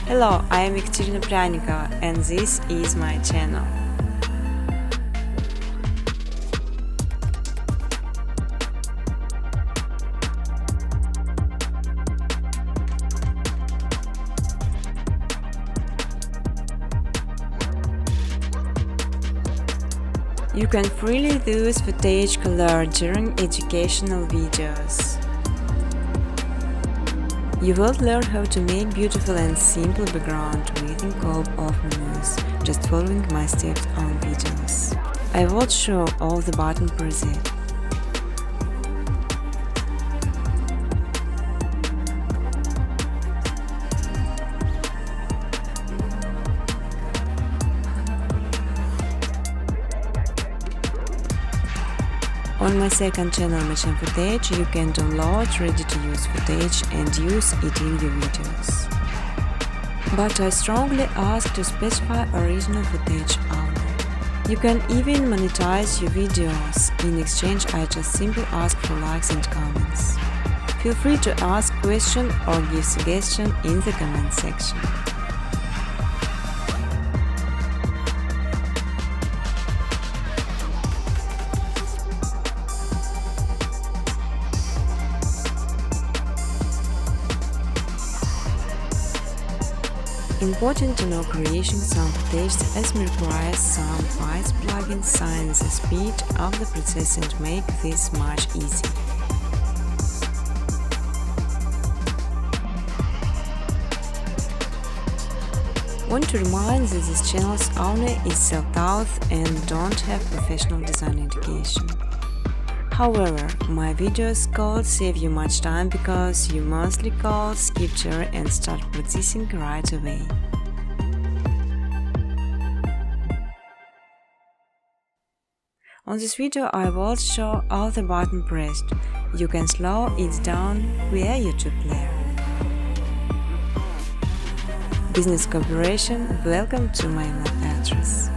Hello, I am Ekaterinina and this is my channel. You can freely use footage color during educational videos. You will learn how to make beautiful and simple background within couple of menus, just following my steps on videos. I will show all the button preset. On my second channel, Machine Footage, you can download ready-to-use footage and use it in your videos. But I strongly ask to specify original footage only. You can even monetize your videos. In exchange, I just simply ask for likes and comments. Feel free to ask questions or give suggestions in the comment section. Important to know creation some footage as requires some Vice plugins sign the speed of the process and make this much easier. Want to remind that this channel's owner is self-taught and don't have professional design education. However, my videos could save you much time because you mostly could skip through and start practicing right away. On this video I will show all the buttons pressed. You can slow it down via YouTube player. Business cooperation, welcome to my email address.